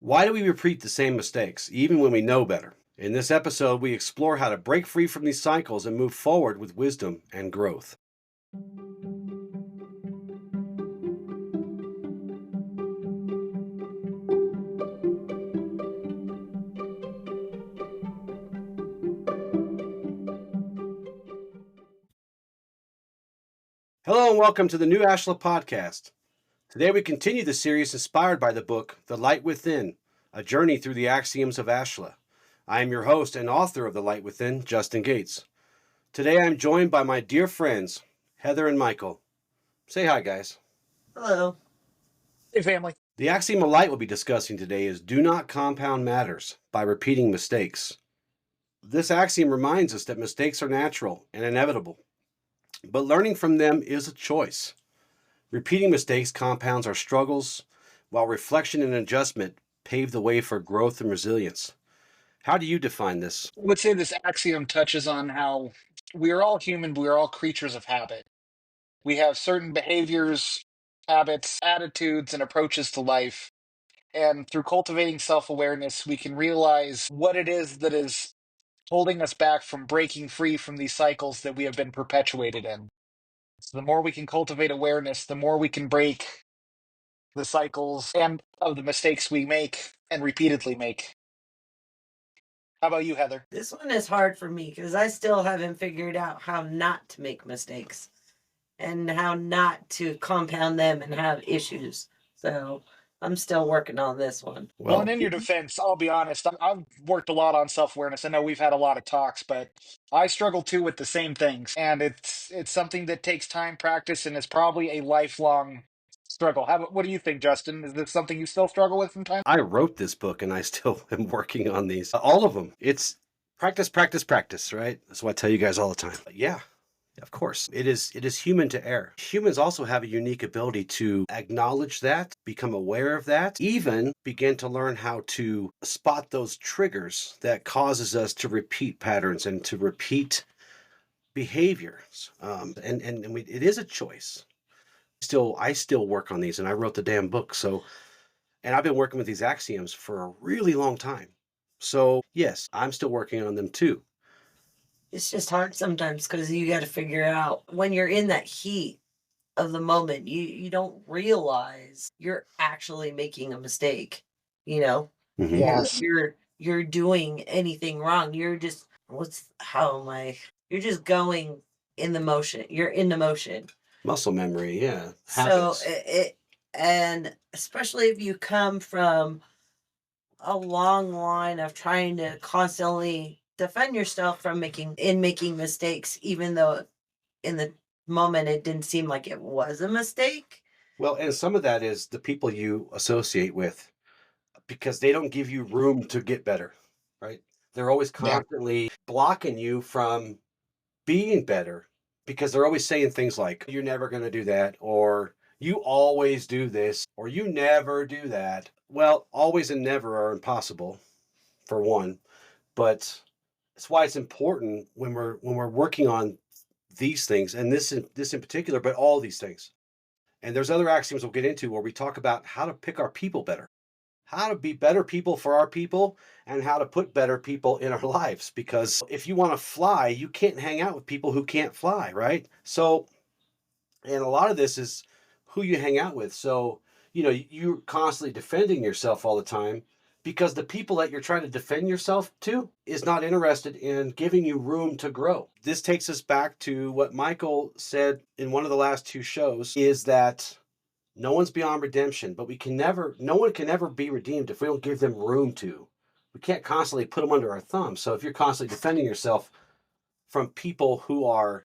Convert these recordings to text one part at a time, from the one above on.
Why do we repeat the same mistakes, even when we know better? In this episode, we explore how to break free from these cycles and move forward with wisdom and growth. Hello and welcome to the new Ashla podcast. Today we continue the series inspired by the book, The Light Within, A Journey Through the Axioms of Ashla. I am your host and author of The Light Within, Justin Gates. Today I'm joined by my dear friends, Heather and Michael. Say hi, guys. Hello. Hey, family. The axiom of light we'll be discussing today is do not compound matters by repeating mistakes. This axiom reminds us that mistakes are natural and inevitable, but learning from them is a choice. Repeating mistakes compounds our struggles, while reflection and adjustment pave the way for growth and resilience. How do you define this? I would say this axiom touches on how we are all human, but we are all creatures of habit. We have certain behaviors, habits, attitudes, and approaches to life. And through cultivating self awareness, we can realize what it is that is holding us back from breaking free from these cycles that we have been perpetuated in. So the more we can cultivate awareness, the more we can break the cycles and of the mistakes we make and repeatedly make. How about you, Heather? This one is hard for me because I still haven't figured out how not to make mistakes and how not to compound them and have issues. So I'm still working on this one. Well, and in your defense, I'll be honest, I've worked a lot on self-awareness. I know we've had a lot of talks, but I struggle too with the same things. And it's something that takes time, practice, and is probably a lifelong struggle. What do you think, Justin? Is this something you still struggle with from time? I wrote this book and I still am working on these. All of them. It's practice, practice, practice, right? That's what I tell you guys all the time. Yeah. Of course, it is human to err. Humans also have a unique ability to acknowledge that, become aware of that, even begin to learn how to spot those triggers that causes us to repeat patterns and to repeat behaviors. It is a choice. I still work on these, and I wrote the damn book. And I've been working with these axioms for a really long time. So yes, I'm still working on them too. It's just hard sometimes because you got to figure out when you're in that heat of the moment, you don't realize you're actually making a mistake, you know? Mhm. Yes. You're doing anything wrong. You're just you're just going in the motion. You're in the motion. Muscle memory, yeah. So Habits. and especially if you come from a long line of trying to constantly defend yourself from making mistakes, even though in the moment it didn't seem like it was a mistake. Well, and some of that is the people you associate with because they don't give you room to get better, right? They're always Yeah. constantly blocking you from being better because they're always saying things like, you're never going to do that, or you always do this, or you never do that. Well, always and never are impossible, for one, but that's why it's important when we're working on these things, and this in particular, but all these things. And there's other axioms we'll get into where we talk about how to pick our people better, how to be better people for our people, and how to put better people in our lives. Because if you want to fly, you can't hang out with people who can't fly, right? So, and a lot of this is who you hang out with. So, you're constantly defending yourself all the time because the people that you're trying to defend yourself to is not interested in giving you room to grow. This takes us back to what Michael said in one of the last two shows, is that no one's beyond redemption, but no one can ever be redeemed if we don't give them room to. We can't constantly put them under our thumb. So if you're constantly defending yourself from people who are,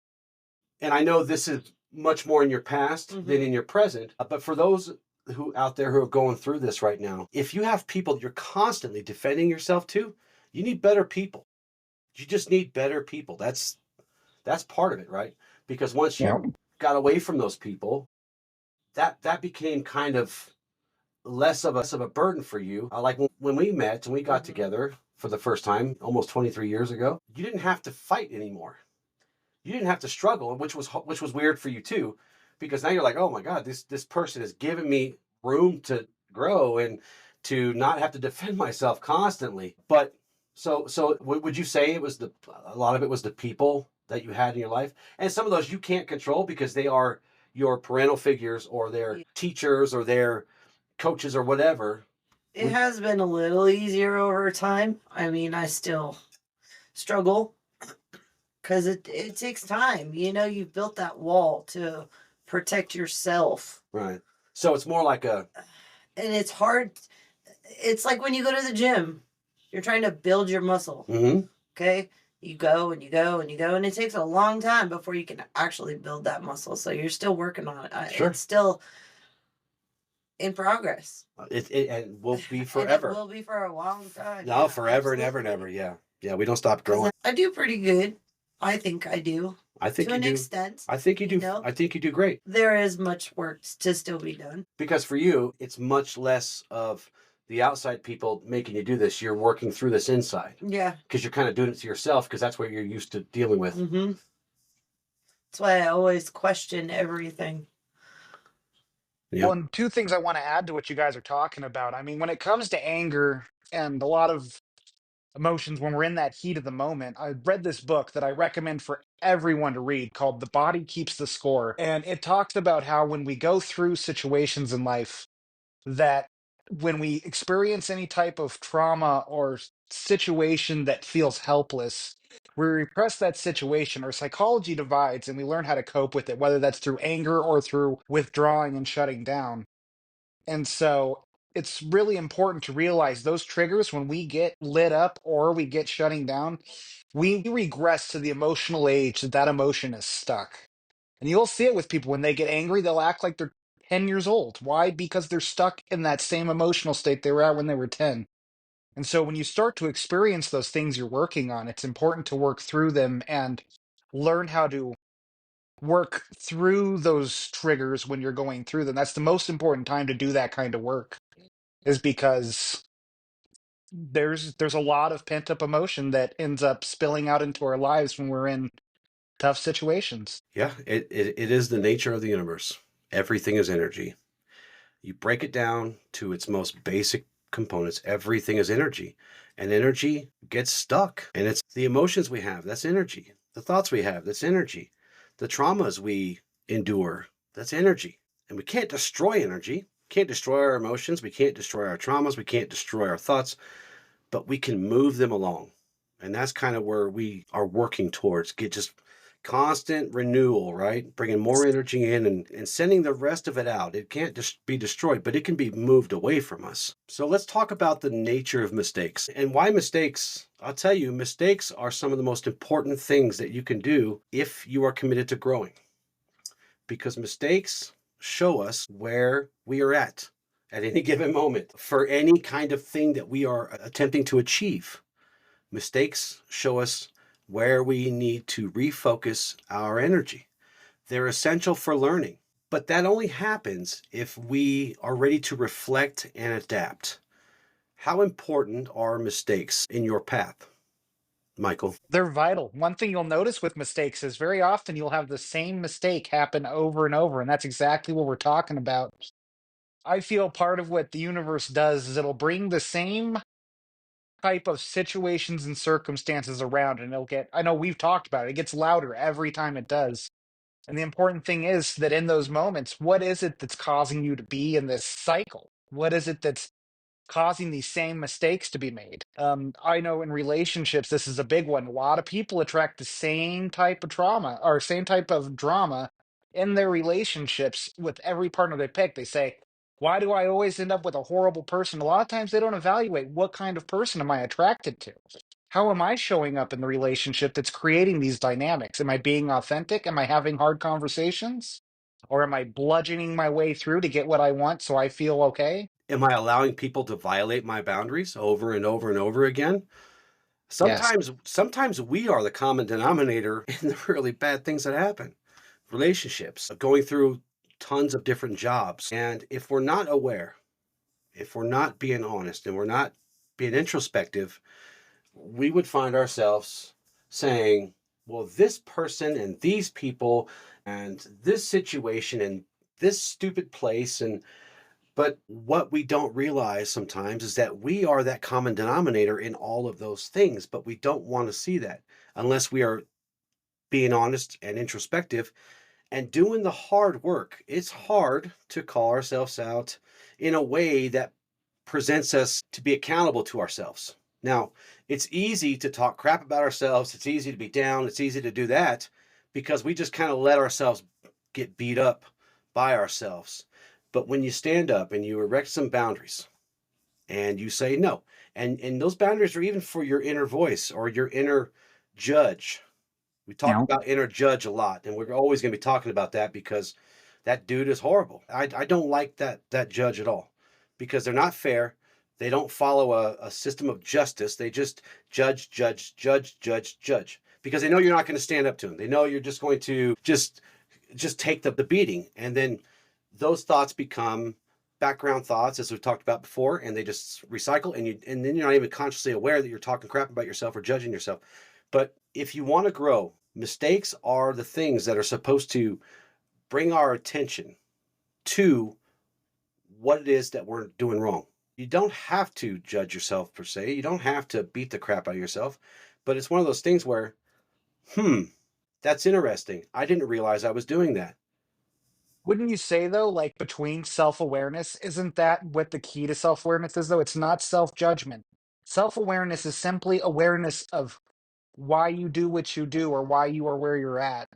and I know this is much more in your past than in your present, but for those who out there who are going through this right now, if you have people that you're constantly defending yourself to, you need better people. You just need better people. That's part of it, right? Because once you got away from those people, that became kind of less of a burden for you. Like when we met and we got together for the first time almost 23 years ago, you didn't have to fight anymore. You didn't have to struggle, which was weird for you too, because now you're like, oh my God, this person is giving me room to grow, and to not have to defend myself constantly. But so would you say it was a lot of it was the people that you had in your life, and some of those you can't control because they are your parental figures or their teachers or their coaches or whatever. It has been a little easier over time. I mean, I still struggle because it takes time. You know, you've built that wall to protect yourself. Right. So it's more like a, And it's hard. It's like when you go to the gym, you're trying to build your muscle. mm-hmm. Okay. You go and you go and you go, and it takes a long time before you can actually build that muscle. So you're still working on it. Sure. It's still in progress. It will be And it forever. will be for a long time. No, Yeah, forever and ever and ever. absolutely. Yeah. Yeah. We don't stop 'Cause growing. I do pretty good. I think I do I think to you an do. extent. I think you do. know, I think you do great. there is much work to still be done. Because for you, it's much less of the outside people making you do this. You're working through this inside Yeah. because you're kind of doing it to yourself because that's what you're used to dealing with. Mm-hmm. That's why I always question everything. Yeah. Well, and two things I want to add to what you guys are talking about. I mean, when it comes to anger and a lot of emotions when we're in that heat of the moment, I read this book that I recommend for everyone to read called The Body Keeps the Score. And it talks about how when we go through situations in life, that when we experience any type of trauma or situation that feels helpless, we repress that situation. Our psychology divides and we learn how to cope with it, whether that's through anger or through withdrawing and shutting down. And so it's really important to realize those triggers when we get lit up or we get shutting down, we regress to the emotional age that that emotion is stuck. And you'll see it with people when they get angry, they'll act like they're 10 years old. Why? Because they're stuck in that same emotional state they were at when they were 10. And so when you start to experience those things you're working on, it's important to work through them and learn how to work through those triggers when you're going through them. That's the most important time to do that kind of work, is because there's a lot of pent up emotion that ends up spilling out into our lives when we're in tough situations. Yeah. It is the nature of the universe. Everything is energy. You break it down to its most basic components. Everything is energy. And energy gets stuck. And it's the emotions we have, that's energy. The thoughts we have, that's energy. The traumas we endure, that's energy. And we can't destroy energy. Can't destroy our emotions. We can't destroy our traumas. We can't destroy our thoughts, but we can move them along. And that's kind of where we are working towards. Get just constant renewal, right? Bringing more energy in and sending the rest of it out. It can't just be destroyed, but it can be moved away from us. So let's talk about the nature of mistakes and why mistakes. I'll tell you, mistakes are some of the most important things that you can do if you are committed to growing, because mistakes show us where we are at any given moment for any kind of thing that we are attempting to achieve. Mistakes show us where we need to refocus our energy. They're essential for learning, but that only happens if we are ready to reflect and adapt. How important are mistakes in your path, Michael? They're vital. One thing you'll notice with mistakes is very often you'll have the same mistake happen over and over, and that's exactly what we're talking about. I feel part of what the universe does is it'll bring the same type of situations and circumstances around, and it'll get, I know we've talked about it, it gets louder every time it does. And the important thing is that in those moments, what is it that's causing you to be in this cycle? What is it that's causing these same mistakes to be made? I know in relationships, this is a big one. A lot of people attract the same type of trauma or same type of drama in their relationships with every partner they pick. They say, why do I always end up with a horrible person? A lot of times they don't evaluate what kind of person am I attracted to? How am I showing up in the relationship that's creating these dynamics? Am I being authentic? Am I having hard conversations? Or am I bludgeoning my way through to get what I want so I feel okay? Am I allowing people to violate my boundaries over and over and over again? Yes. Sometimes we are the common denominator in the really bad things that happen. Relationships, going through tons of different jobs. And if we're not aware, if we're not being honest and we're not being introspective, we would find ourselves saying, well, this person and these people and this situation and this stupid place, and But what we don't realize sometimes is that we are that common denominator in all of those things, but we don't want to see that unless we are being honest and introspective and doing the hard work. It's hard to call ourselves out in a way that presents us to be accountable to ourselves. Now, it's easy to talk crap about ourselves. It's easy to be down. It's easy to do that because we just kind of let ourselves get beat up by ourselves. But when you stand up and you erect some boundaries and you say no, and those boundaries are even for your inner voice or your inner judge. We talk Yeah. about inner judge a lot, and we're always going to be talking about that because that dude is horrible. I don't like that judge at all because they're not fair. They don't follow a system of justice. They just judge, judge, judge, judge, judge because they know you're not going to stand up to them. They know you're just going to just take the beating, and then those thoughts become background thoughts as we've talked about before, and they just recycle, and then you're not even consciously aware that you're talking crap about yourself or judging yourself. But if you want to grow, mistakes are the things that are supposed to bring our attention to what it is that we're doing wrong. You don't have to judge yourself per se. You don't have to beat the crap out of yourself. But it's one of those things where, hmm, that's interesting. I didn't realize I was doing that. Wouldn't you say though, like between self-awareness, isn't that what the key to self-awareness is though? It's not self-judgment. Self-awareness is simply awareness of why you do what you do or why you are where you're at.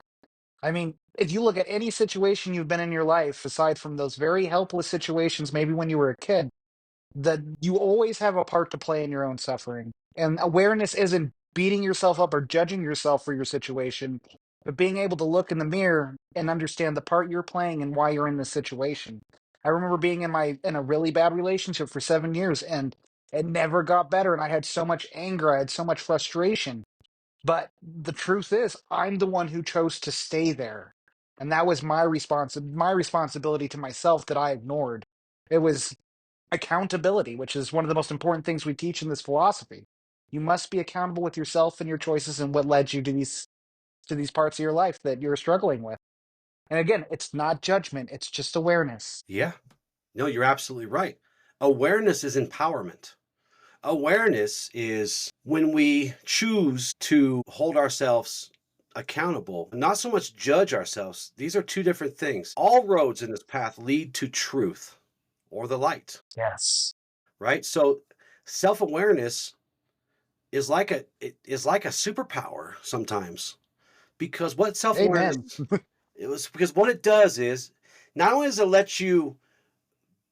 I mean, if you look at any situation you've been in your life, aside from those very helpless situations, maybe when you were a kid, that you always have a part to play in your own suffering. And awareness isn't beating yourself up or judging yourself for your situation, but being able to look in the mirror and understand the part you're playing and why you're in this situation. I remember being in a really bad relationship for 7 years and it never got better and I had so much anger, I had so much frustration. But the truth is, I'm the one who chose to stay there. And that was my responsibility to myself that I ignored. It was accountability, which is one of the most important things we teach in this philosophy. You must be accountable with yourself and your choices and what led you to these parts of your life that you're struggling with. And again, it's not judgment, it's just awareness. Yeah. No, you're absolutely right. Awareness is empowerment. Awareness is when we choose to hold ourselves accountable, not so much judge ourselves. These are two different things. All roads in this path lead to truth or the light, Yes. right? So self-awareness is like a superpower sometimes because what Amen. self-awareness it was because what it does is not only does it let you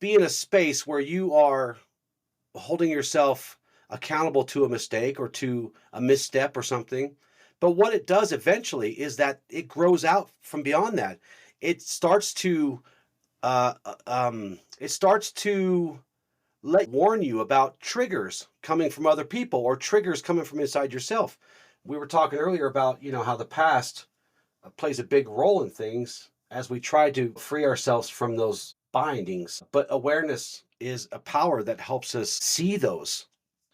be in a space where you are holding yourself accountable to a mistake or to a misstep or something. But what it does eventually is that it grows out from beyond that. It starts to it starts to let warn you about triggers coming from other people or triggers coming from inside yourself. We were talking earlier about how the past plays a big role in things as we try to free ourselves from those bindings. But awareness is a power that helps us see those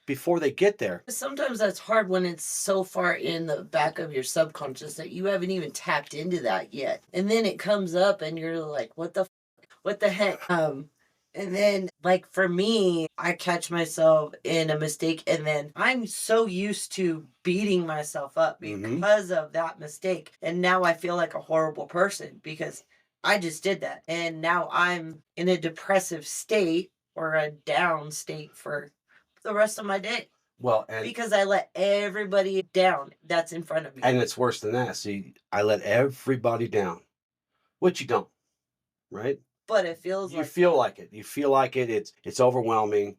before they get there. Sometimes that's hard when it's so far in the back of your subconscious that you haven't even tapped into that yet. And then it comes up and you're like, what the heck? And then like for me, I catch myself in a mistake and then I'm so used to beating myself up Hmm. because of that mistake. And now I feel like a horrible person because I just did that. And now I'm in a depressive state or a down state for the rest of my day Well, and because I let everybody down that's in front of me. and it's worse than that. See, I let everybody down, which you don't, right? But it feels You like feel that. like it. You feel like it. It's overwhelming.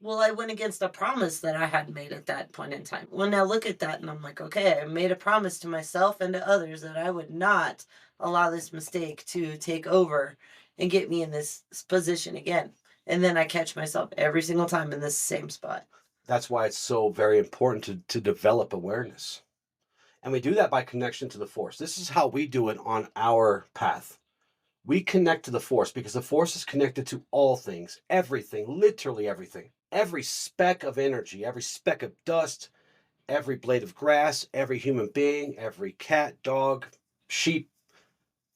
Well, I went against a promise that I had made at that point in time. Well, now look at that, and I'm like, okay, I made a promise to myself and to others that I would not allow this mistake to take over and get me in this position again. And then I catch myself every single time in this same spot. That's why it's so very important to develop awareness. And we do that by connection to the force. This is how we do it on our path. We connect to the force because the force is connected to all things, everything, literally everything. Every speck of energy, every speck of dust, every blade of grass, every human being, every cat, dog, sheep,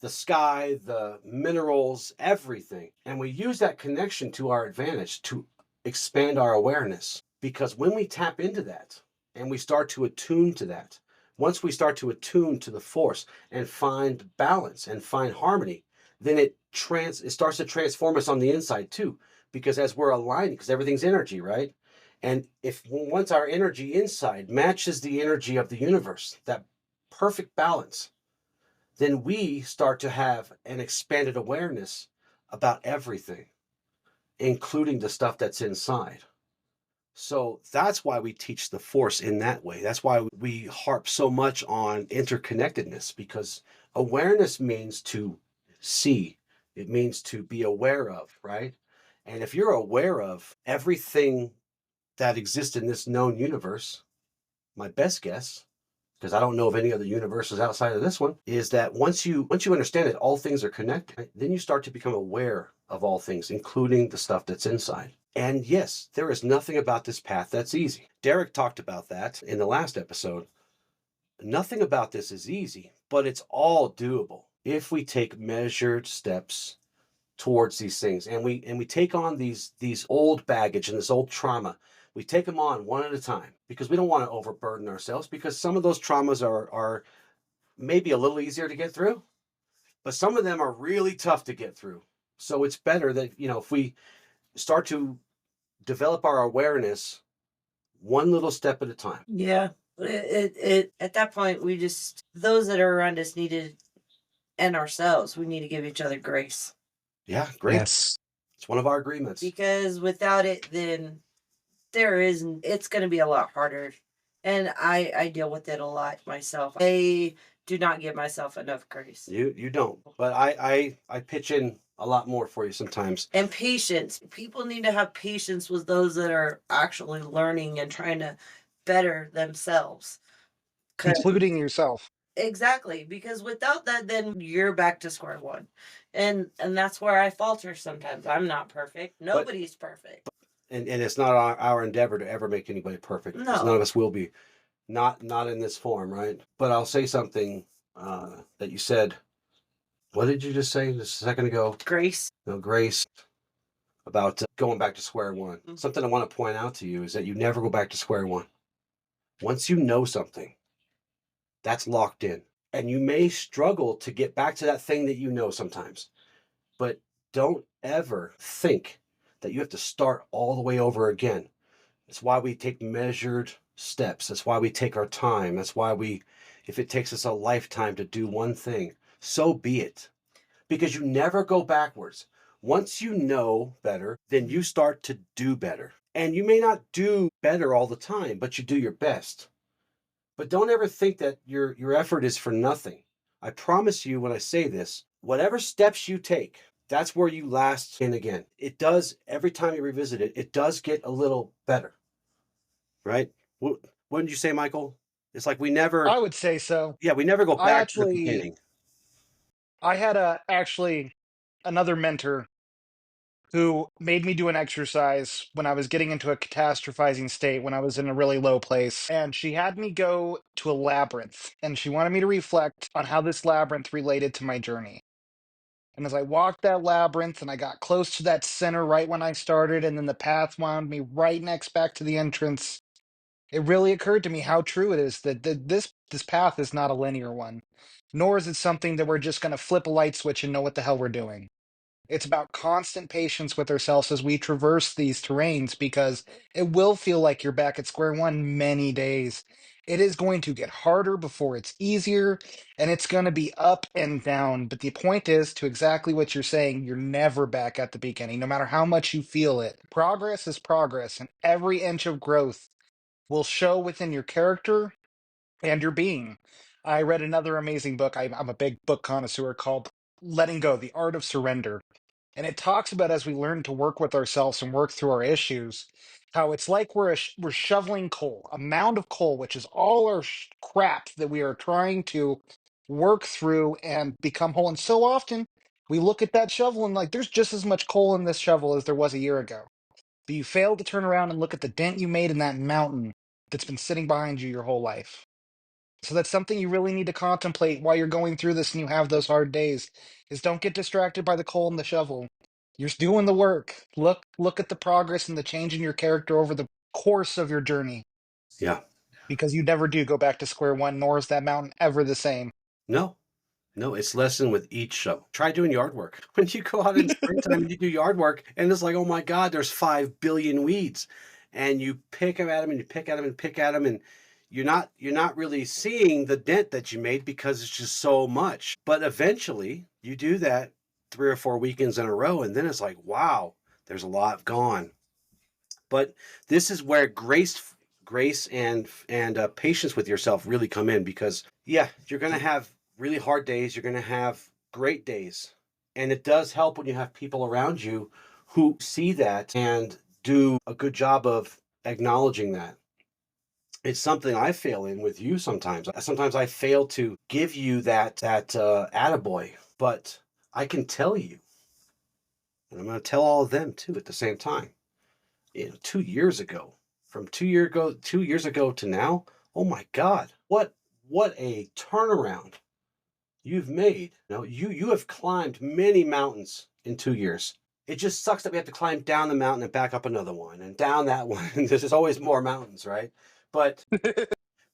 the sky, the minerals, everything. And we use that connection to our advantage to expand our awareness. Because when we tap into that and we start to attune to that, once we start to attune to the force and find balance and find harmony, then it starts to transform us on the inside too. Because as we're aligning, because everything's energy, right? And if once our energy inside matches the energy of the universe, that perfect balance, then we start to have an expanded awareness about everything, including the stuff that's inside. So that's why we teach the force in that way. That's why we harp so much on interconnectedness, because awareness means to see, it means to be aware of, right? And if you're aware of everything that exists in this known universe, my best guess, because I don't know of any other universes outside of this one, is that once you understand that all things are connected, right, then you start to become aware of all things, including the stuff that's inside. And yes, there is nothing about this path that's easy. Derek talked about that in the last episode. Nothing about this is easy, but it's all doable if we take measured steps towards these things, and we take on these old baggage and this old trauma. We take them on one at a time because we don't want to overburden ourselves, because some of those traumas are maybe a little easier to get through, but some of them are really tough to get through. So it's better that, if we start to develop our awareness one little step at a time. Yeah. It at that point, we just, those that are around us needed, and ourselves, we need to give each other grace. Yeah, great. Yes. It's one of our agreements. Because without it, then it's going to be a lot harder. And I deal with it a lot myself. I do not give myself enough grace. You don't, but I pitch in a lot more for you sometimes. And patience. People need to have patience with those that are actually learning and trying to better themselves. Including yourself. Exactly, because without that, then you're back to square one, and that's where I falter sometimes. I'm not perfect. Nobody's perfect. And it's not our endeavor to ever make anybody perfect, because No. none of us will be. Not in this form, right? But I'll say something that you said. What did you just say just a second ago? Grace. No, grace, about going back to square one. Mhm. Something I want to point out to you is that you never go back to square one. Once you know something, that's locked in. And you may struggle to get back to that thing that you know sometimes. But don't ever think that you have to start all the way over again. That's why we take measured steps. That's why we take our time. That's why if it takes us a lifetime to do one thing, so be it. Because you never go backwards. Once you know better, then you start to do better. And you may not do better all the time, but you do your best. But don't ever think that your effort is for nothing. I promise you when I say this, whatever steps you take, that's where you last in again. It does, every time you revisit it, it does get a little better. Right? Wouldn't you say, Michael? It's like we never, I would say so. we never go I back to the actually, beginning. I had actually another mentor who made me do an exercise when I was getting into a catastrophizing state, when I was in a really low place. And she had me go to a labyrinth, and she wanted me to reflect on how this labyrinth related to my journey. And as I walked that labyrinth and I got close to that center right when I started, and then the path wound me right next back to the entrance, it really occurred to me how true it is that this path is not a linear one, nor is it something that we're just going to flip a light switch and know what the hell we're doing. It's about constant patience with ourselves as we traverse these terrains, because it will feel like you're back at square one many days. It is going to get harder before it's easier, and it's going to be up and down. But the point is, to exactly what you're saying, you're never back at the beginning, no matter how much you feel it. Progress is progress, and every inch of growth will show within your character and your being. I read another amazing book. I'm a big book connoisseur, called Letting Go, The Art of Surrender. And it talks about, as we learn to work with ourselves and work through our issues, how it's like we're shoveling coal, a mound of coal, which is all our crap that we are trying to work through and become whole. And so often we look at that shovel and, like, there's just as much coal in this shovel as there was a year ago. But you fail to turn around and look at the dent you made in that mountain that's been sitting behind you your whole life. So that's something you really need to contemplate while you're going through this and you have those hard days, is don't get distracted by the coal and the shovel. You're doing the work. Look at the progress and the change in your character over the course of your journey, Yeah. because you never do go back to square one, nor is that mountain ever the same. No, no, it's lesson with each show. Try doing yard work. When you go out in springtime and you do yard work, and it's like, oh my God, there's 5 billion weeds, and you pick them at them and you pick at them and pick at them, and you're not really seeing the dent that you made because it's just so much. But eventually, you do that 3 or 4 weekends in a row, and then it's like, wow, there's a lot gone. But this is where grace and patience with yourself really come in, because yeah, you're going to have really hard days, you're going to have great days, and it does help when you have people around you who see that and do a good job of acknowledging that. It's something I fail in with you sometimes. Sometimes I fail to give you that attaboy, but I can tell you, and I'm going to tell all of them too at the same time. 2 years ago, from 2 years ago to now, oh my God, what a turnaround you've made. You have climbed many mountains in 2 years. It just sucks that we have to climb down the mountain and back up another one and down that one. There's always more mountains, right? But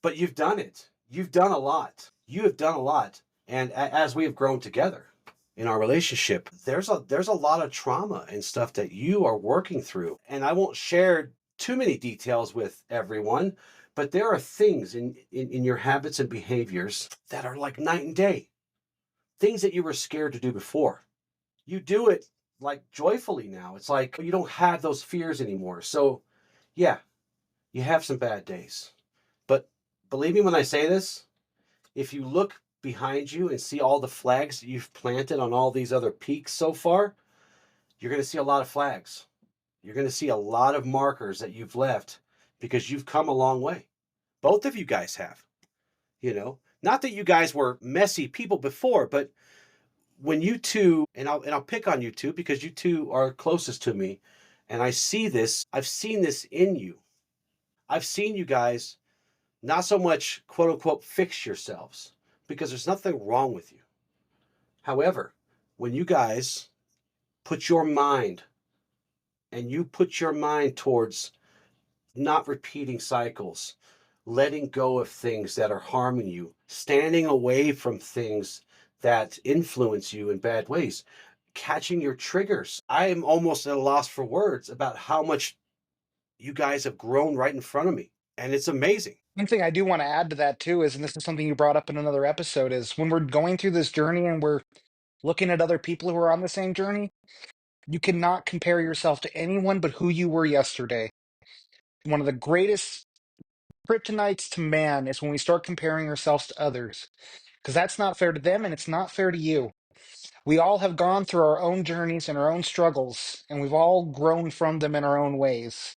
but you've done it. You've done a lot. You have done a lot. And as we have grown together in our relationship, there's a lot of trauma and stuff that you are working through. And I won't share too many details with everyone, but there are things in your habits and behaviors that are like night and day. Things that you were scared to do before. You do it like joyfully now. It's like you don't have those fears anymore. So yeah, you have some bad days. But believe me when I say this, if you look behind you and see all the flags that you've planted on all these other peaks so far, you're going to see a lot of flags. You're going to see a lot of markers that you've left because you've come a long way. Both of you guys have, Not that you guys were messy people before, but when you two, and I'll pick on you two because you two are closest to me, and I see this, I've seen this in you. I've seen you guys not so much quote unquote fix yourselves because there's nothing wrong with you. However, when you guys put your mind towards not repeating cycles, letting go of things that are harming you, standing away from things that influence you in bad ways, catching your triggers. I am almost at a loss for words about how much you guys have grown right in front of me. And it's amazing. One thing I do want to add to that too is, and this is something you brought up in another episode, is when we're going through this journey and we're looking at other people who are on the same journey, you cannot compare yourself to anyone but who you were yesterday. One of the greatest kryptonites to man is when we start comparing ourselves to others, because that's not fair to them and it's not fair to you. We all have gone through our own journeys and our own struggles, and we've all grown from them in our own ways.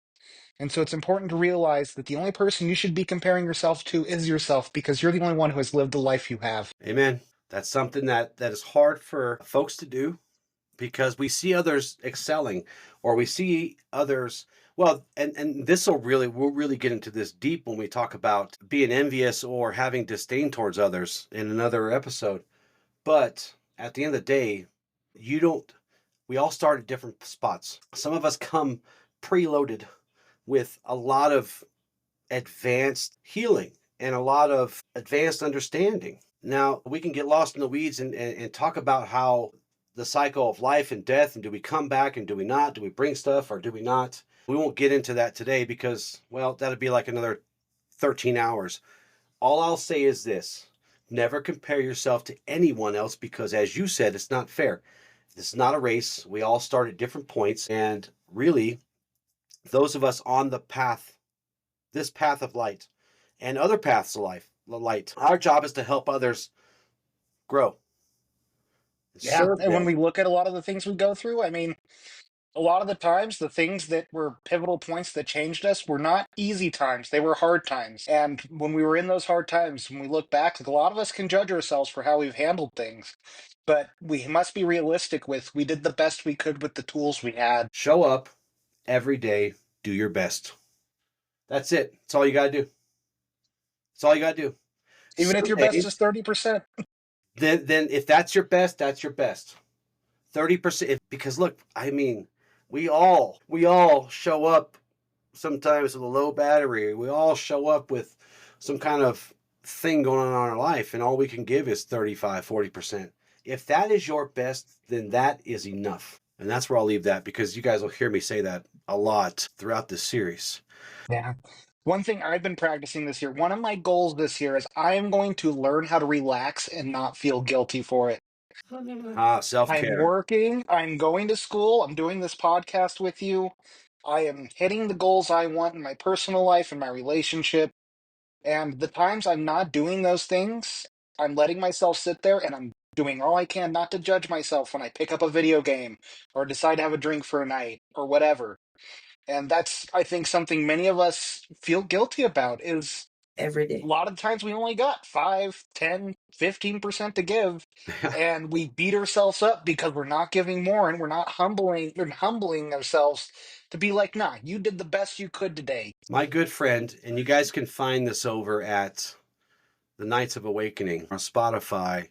And so it's important to realize that the only person you should be comparing yourself to is yourself, because you're the only one who has lived the life you have. Amen. That's something that is hard for folks to do because we see others excelling, or we see others, well, and we'll really get into this deep when we talk about being envious or having disdain towards others in another episode. But at the end of the day, you don't we all start at different spots. Some of us come preloaded with a lot of advanced healing and a lot of advanced understanding. Now, we can get lost in the weeds and talk about how the cycle of life and death, and do we come back and do we not? Do we bring stuff or do we not? We won't get into that today because, well, that'd be like another 13 hours. All I'll say is this: never compare yourself to anyone else because, as you said, it's not fair. This is not a race. We all start at different points. And really, those of us on this path of light and other paths of light, our job is to help others grow. Yeah, Serve and when them. we look at a lot of the things we go through, I mean, a lot of the times, the things that were pivotal points that changed us were not easy times. They were hard times. And when we were in those hard times, when we look back, like, a lot of us can judge ourselves for how we've handled things. But we must be realistic with, we did the best we could with the tools we had. Show up every day. Do your best. That's it. That's all you got to do. That's all you got to do. Even if Some your best is days, 30%. then if that's your best, that's your best. 30%, because look, I mean, we all show up sometimes with a low battery. We all show up with some kind of thing going on in our life, and all we can give is 35, 40%. If that is your best, then that is enough. And that's where I'll leave that, because you guys will hear me say that a lot throughout this series. Yeah. One thing I've been practicing this year, one of my goals this year is I am going to learn how to relax and not feel guilty for it. Self I'm care. working, I'm going to school, I'm doing this podcast with you. I am hitting the goals I want in my personal life and my relationship. And the times I'm not doing those things, I'm letting myself sit there and I'm doing all I can not to judge myself when I pick up a video game or decide to have a drink for a night or whatever. And that's, I think, something many of us feel guilty about is every a day. lot of the times we only got 5, 10, 15% to give. And we beat ourselves up because we're not giving more and we're not humbling ourselves to be like, nah, you did the best you could today. My good friend, and you guys can find this over at the Nights of Awakening on Spotify.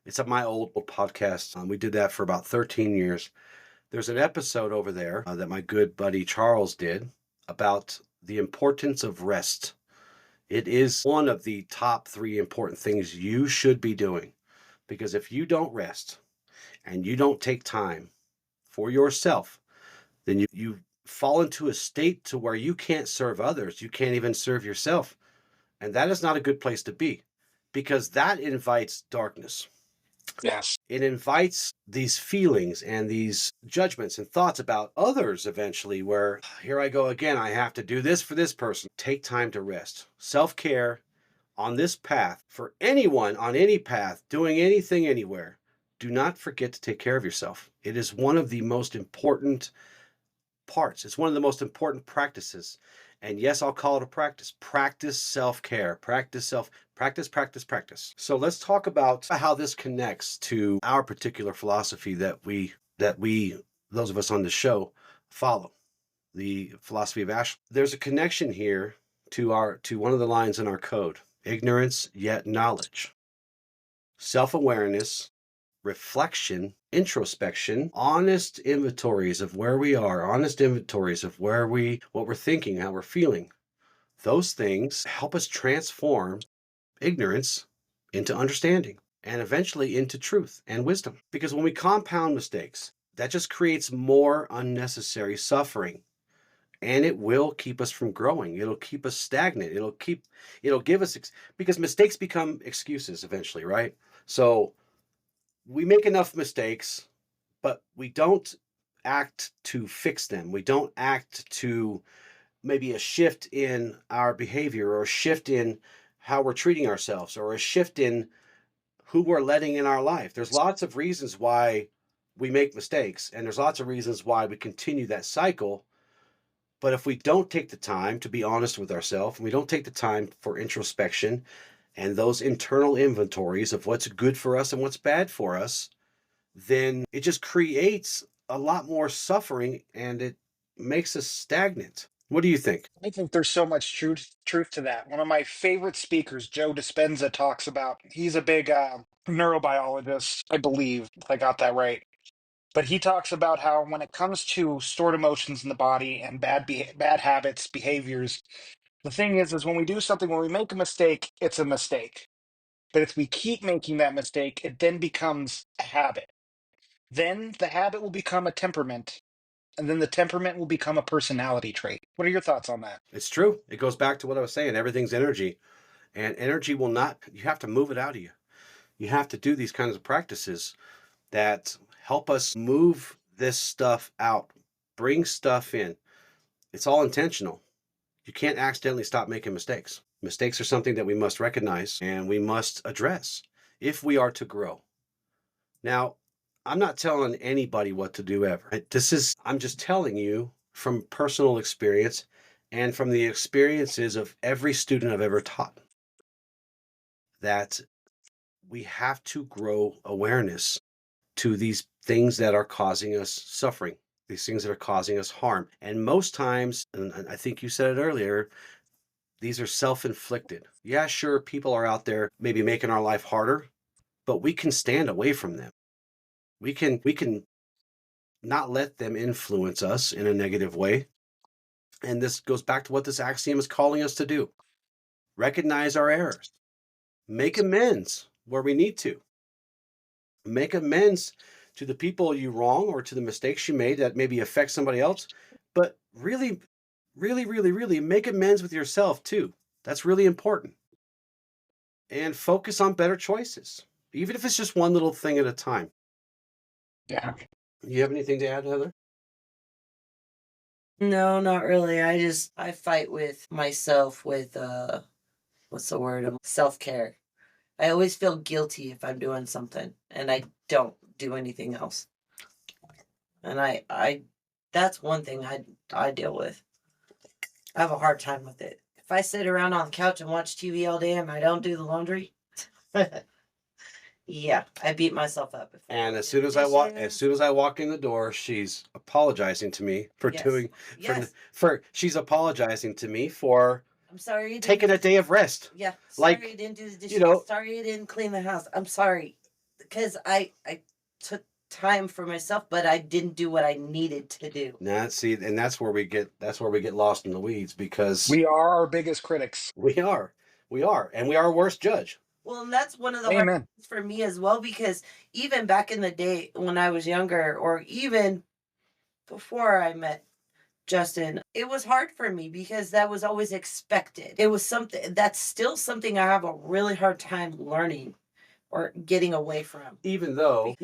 It's my old podcast. We did that for about 13 years. There's an episode over there that my good buddy Charles did about the importance of rest. It is one of the top 3 important things you should be doing, because if you don't rest and you don't take time for yourself, then you fall into a state to where you can't serve others. You can't even serve yourself. And that is not a good place to be, because that invites darkness. Yes. It invites these feelings and these judgments and thoughts about others eventually, where here I go again. I have to do this for this person. Take time to rest. Self care on this path, for anyone on any path, doing anything anywhere. Do not forget to take care of yourself. It is one of the most important parts. It's one of the most important practices. And yes, I'll call it a practice. Practice self-care. Practice. So let's talk about how this connects to our particular philosophy that we those of us on the show follow. The philosophy of Ashla. There's a connection here to one of the lines in our code. Ignorance yet knowledge. Self-awareness, reflection, introspection, honest inventories of where we are, honest inventories of what we're thinking, how we're feeling. Those things help us transform ignorance into understanding and eventually into truth and wisdom. Because when we compound mistakes, that just creates more unnecessary suffering, and it will keep us from growing. It'll keep us stagnant. It'll give us, because mistakes become excuses eventually, right? So we make enough mistakes, but we don't act to fix them. We don't act to maybe a shift in our behavior, or a shift in how we're treating ourselves, or a shift in who we're letting in our life. There's lots of reasons why we make mistakes, and there's lots of reasons why we continue that cycle. But if we don't take the time to be honest with ourselves, and we don't take the time for introspection and those internal inventories of what's good for us and what's bad for us, then it just creates a lot more suffering, and it makes us stagnant. What do you think? I think there's so much truth to that. One of my favorite speakers, Joe Dispenza, talks about. He's a big neurobiologist, I believe, if I got that right. But he talks about how when it comes to stored emotions in the body and bad habits, behaviors, the thing is when we do something, when we make a mistake, it's a mistake. But if we keep making that mistake, it then becomes a habit. Then the habit will become a temperament, and then the temperament will become a personality trait. What are your thoughts on that? It's true. It goes back to what I was saying. Everything's energy, and energy will not, you have to move it out of you. You have to do these kinds of practices that help us move this stuff out, bring stuff in. It's all intentional. You can't accidentally stop making mistakes. Mistakes are something that we must recognize and we must address if we are to grow. Now, I'm not telling anybody what to do ever. I'm just telling you from personal experience and from the experiences of every student I've ever taught, that we have to grow awareness to these things that are causing us suffering, these things that are causing us harm. And most times, and I think you said it earlier, These are self-inflicted. Yeah, sure, people are out there maybe making our life harder, but we can stand away from them. We can not let them influence us in a negative way. And this goes back to what this axiom is calling us to do. Recognize our errors. Make amends where we need to. Make amends to the people you wrong or to the mistakes you made that maybe affect somebody else. But really, really, really, really make amends with yourself too. That's really important. And focus on better choices, even if it's just one little thing at a time. Yeah. You have anything to add, Heather? No, not really. I fight with myself with what's the word? Self-care. I always feel guilty if I'm doing something and I don't do anything else. And I that's one thing I deal with. I have a hard time with it. If I sit around on the couch and watch TV all day and I don't do the laundry, yeah, I beat myself up. If I And don't as do soon the as dishes. I walk in the door, she's apologizing to me for Yes. doing Yes. for she's apologizing to me for I'm sorry you didn't taking a day of rest. yeah, sorry you Like, didn't do the you dishes. know, Sorry you didn't clean the house. I'm sorry. Because I took time for myself, but I didn't do what I needed to do. nah, see, and that's where we get lost in the weeds because We are our biggest critics. we are. We are, and we are a worse judge. Well, and that's one of the hard Amen. things for me as well, because even back in the day when I was younger, or even before I met Justin, it was hard for me because that was always expected. It was something that's still something I have a really hard time learning or getting away from. Even though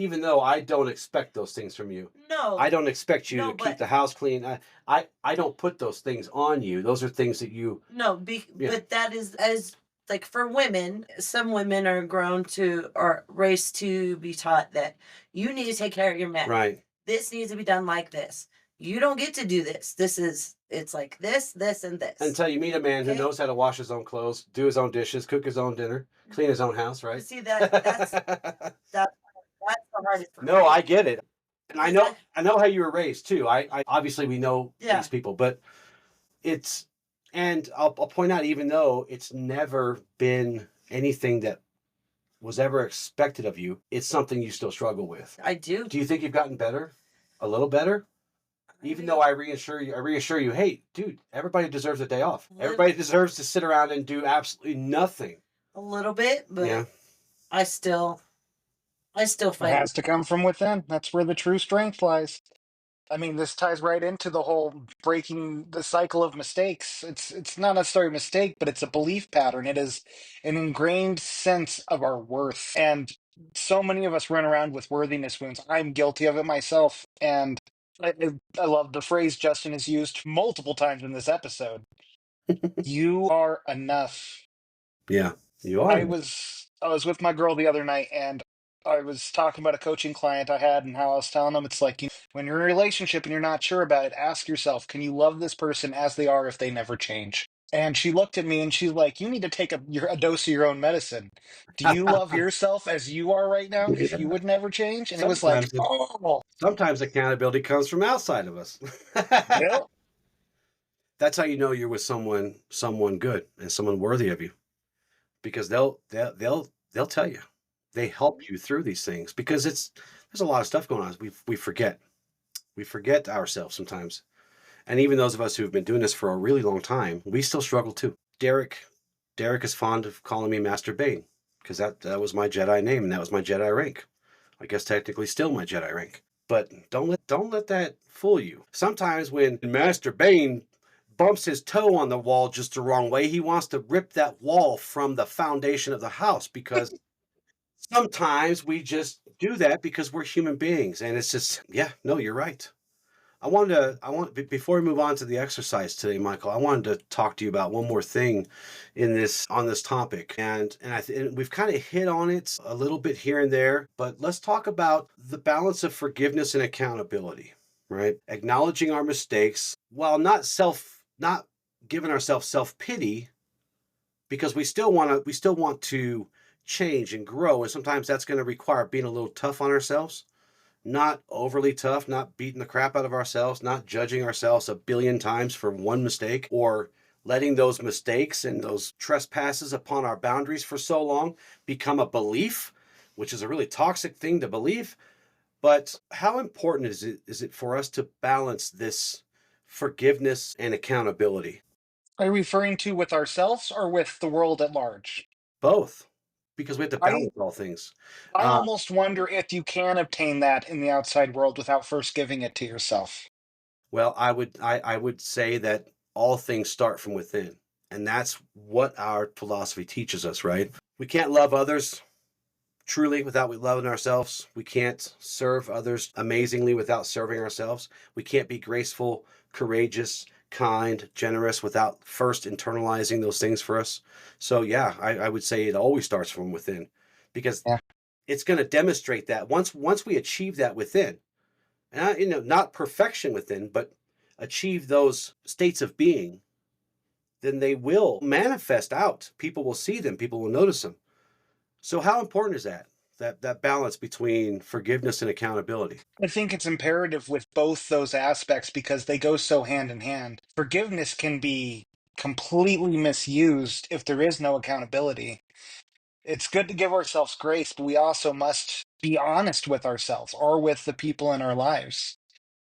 I don't expect those things from you. No, I don't expect you no, to keep but the house clean. I don't put those things on you. Those are things that you no, yeah, but that is as like for women, some women are grown to or raised to be taught that you need to take care of your man. right. This needs to be done like this. You don't get to do this. It's like this, and this. Until you meet a man who Okay? knows how to wash his own clothes, do his own dishes, cook his own dinner, clean his own house, right? See that's the hardest for No, me. I get it. And I Because know I know how you were raised too. I obviously we know yeah, these people, but it's and I'll point out even though it's never been anything that was ever expected of you, it's something you still struggle with. I do. Do you think you've gotten better? A little better? Even though I reassure you, hey, dude, everybody deserves a day off. Everybody deserves to sit around and do absolutely nothing. A little bit, but Yeah. I still It fight. has to come from within. That's where the true strength lies. I mean, this ties right into the whole breaking the cycle of mistakes. It's not necessarily a mistake, but it's a belief pattern. It is an ingrained sense of our worth. And so many of us run around with worthiness wounds. I'm guilty of it myself. And I love the phrase Justin has used multiple times in this episode. You are enough. Yeah. You are. I was with my girl the other night and I was talking about a coaching client I had and how I was telling them it's like when you're in a relationship and you're not sure about it, ask yourself, can you love this person as they are if they never change? And she looked at me and she's like, you need to take a dose of your own medicine. Do you love yourself as you are right now if you would never change? And it was like, sometimes it, oh, sometimes accountability comes from outside of us. yeah. That's how you know you're with someone good and someone worthy of you. Because they'll tell you. They help you through these things because there's a lot of stuff going on. We forget. We forget ourselves sometimes. And even those of us who've been doing this for a really long time, we still struggle too. Derek is fond of calling me Master Bane because that was my Jedi name and that was my Jedi rank. I guess technically still my Jedi rank. But don't let that fool you. Sometimes when Master Bane bumps his toe on the wall just the wrong way, he wants to rip that wall from the foundation of the house because sometimes we just do that because we're human beings and it's just yeah, no, you're right. Before we move on to the exercise today, Michael, I wanted to talk to you about one more thing on this topic. And we've kind of hit on it a little bit here and there, but let's talk about the balance of forgiveness and accountability, right? Acknowledging our mistakes while not giving ourselves self-pity because we still want to change and grow, and sometimes that's going to require being a little tough on ourselves, not overly tough, not beating the crap out of ourselves, not judging ourselves a billion times for one mistake, or letting those mistakes and those trespasses upon our boundaries for so long become a belief, which is a really toxic thing to believe. But how important is it for us to balance this forgiveness and accountability? Are you referring to with ourselves or with the world at large? Both, because we have to I balance all things. I Uh, almost wonder if you can obtain that in the outside world without first giving it to yourself. well, I would say that all things start from within, and that's what our philosophy teaches us. Right? We can't love others truly without loving ourselves. We can't serve others amazingly without serving ourselves. We can't be graceful, courageous, kind, generous without first internalizing those things for us. So, yeah, I would say it always starts from within because Yeah. it's going to demonstrate that once we achieve that within, not perfection within, but achieve those states of being, then they will manifest out. People will see them, people will notice them. So how important is that? That balance between forgiveness and accountability. I think it's imperative with both those aspects because they go so hand in hand. Forgiveness can be completely misused if there is no accountability. It's good to give ourselves grace, but we also must be honest with ourselves or with the people in our lives.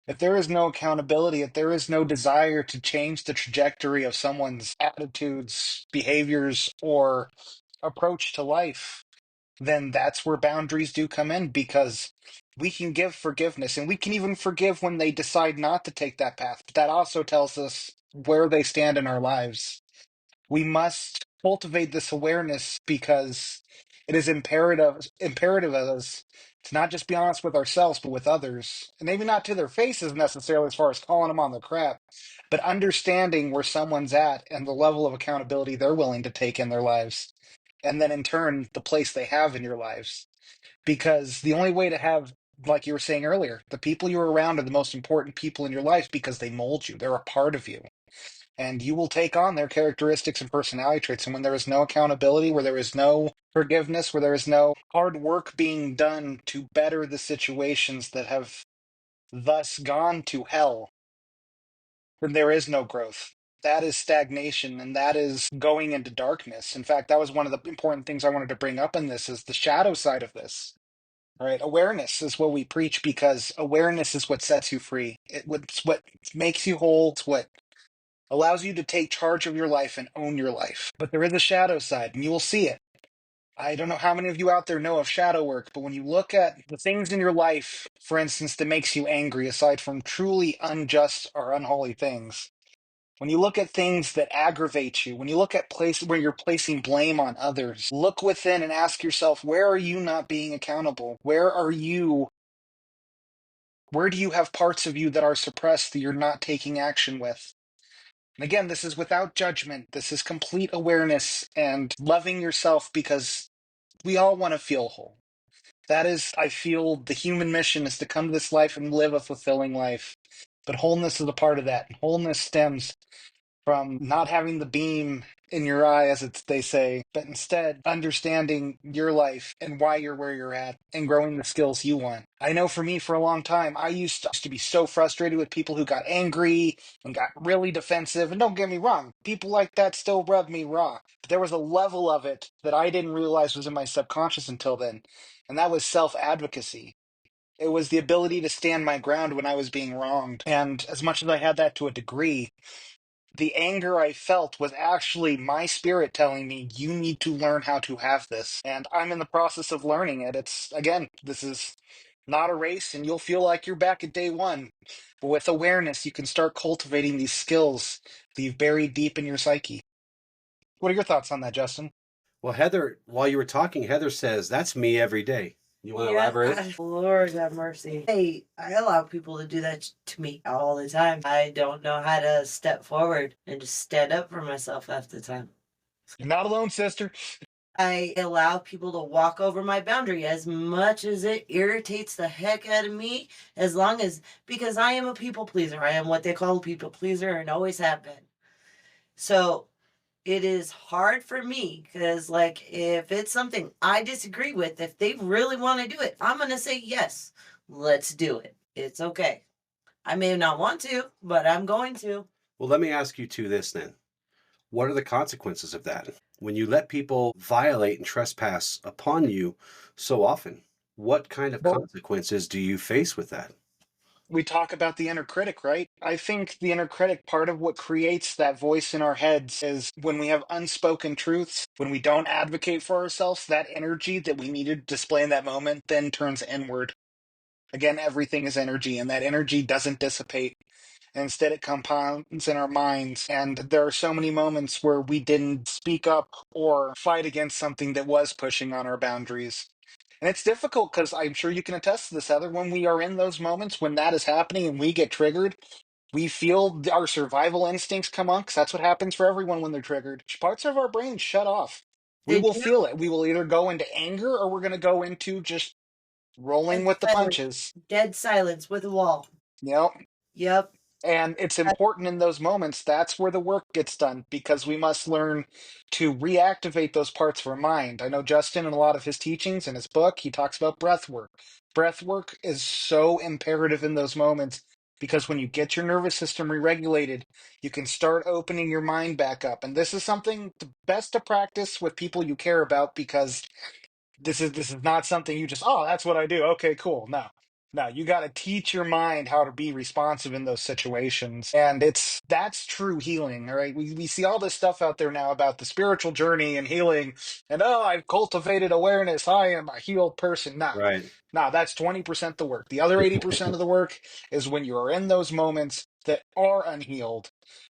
If there is no accountability, if there is no desire to change the trajectory of someone's attitudes, behaviors, or approach to life, then that's where boundaries do come in because we can give forgiveness and we can even forgive when they decide not to take that path. But that also tells us where they stand in our lives. We must cultivate this awareness because it is imperative of us to not just be honest with ourselves but with others, and maybe not to their faces necessarily as far as calling them on the crap, but understanding where someone's at and the level of accountability they're willing to take in their lives, and then in turn the place they have in your lives. Because the only way to have, like you were saying earlier, the people you're around are the most important people in your life because they mold you, they're a part of you, and you will take on their characteristics and personality traits. And when there is no accountability, where there is no forgiveness, where there is no hard work being done to better the situations that have thus gone to hell, then there is no growth. That is stagnation, and that is going into darkness. In fact, that was one of the important things I wanted to bring up in this is the shadow side of this. All right, awareness is what we preach because awareness is what sets you free. It's what makes you whole. It's what allows you to take charge of your life and own your life. But there is a shadow side, and you will see it. I don't know how many of you out there know of shadow work, but when you look at the things in your life, for instance, that makes you angry, aside from truly unjust or unholy things, when you look at things that aggravate you, when you look at places where you're placing blame on others, look within and ask yourself, where are you not being accountable? Where do you have parts of you that are suppressed that you're not taking action with? And again, this is without judgment. This is complete awareness and loving yourself because we all want to feel whole. That is, I feel, the human mission is to come to this life and live a fulfilling life. But wholeness is a part of that. And wholeness stems from not having the beam in your eye, as they say, but instead understanding your life and why you're where you're at and growing the skills you want. I know for me, for a long time, I used to be so frustrated with people who got angry and got really defensive. And don't get me wrong, people like that still rub me raw. But there was a level of it that I didn't realize was in my subconscious until then, and that was self advocacy. It was the ability to stand my ground when I was being wronged. And as much as I had that to a degree, the anger I felt was actually my spirit telling me, you need to learn how to have this. And I'm in the process of learning it. Again, this is not a race, and you'll feel like you're back at day one. But with awareness, you can start cultivating these skills that you've buried deep in your psyche. What are your thoughts on that, Justin? Well, Heather, while you were talking, Heather says, that's me every day. You want to Yeah, elaborate? Lord have mercy. Hey, I allow people to do that to me all the time. I don't know how to step forward and just stand up for myself half the time. You're not alone, sister. I allow people to walk over my boundary as much as it irritates the heck out of me, as long as, because I am a people pleaser. I am what they call a people pleaser and always have been. So it is hard for me because, like, if it's something I disagree with, if they really want to do it, I'm going to say, yes, let's do it. It's okay. I may not want to, but I'm going to. Well, let me ask you two this then. What are the consequences of that? When you let people violate and trespass upon you so often, what kind of Well, consequences do you face with that? we talk about the inner critic, right? I think the inner critic, part of what creates that voice in our heads is when we have unspoken truths, when we don't advocate for ourselves, that energy that we needed to display in that moment then turns inward. Again, everything is energy, and that energy doesn't dissipate. Instead, it compounds in our minds. And there are so many moments where we didn't speak up or fight against something that was pushing on our boundaries. And it's difficult because I'm sure you can attest to this, Heather. When we are in those moments when that is happening and we get triggered, we feel our survival instincts come on because that's what happens for everyone when they're triggered. Parts of our brain shut off. We They will do. feel it. We will either go into anger or we're going to go into just rolling Dead with the silence. punches. Dead silence with a wall. You know, Yep. and it's Uh, important in those moments. That's where the work gets done because we must learn to reactivate those parts of our mind. I know Justin, in a lot of his teachings in his book, he talks about breath work. Breath work is so imperative in those moments because when you get your nervous system re-regulated, you can start opening your mind back up. And this is something the best to practice with people you care about because this is not something you just, oh, that's what I do. Okay, cool. No, you got to teach your mind how to be responsive in those situations. And that's true healing. All right. We see all this stuff out there now about the spiritual journey and healing. And oh, I've cultivated awareness. I am a healed person. Right. That's 20% the work. The other 80% of the work is when you are in those moments that are unhealed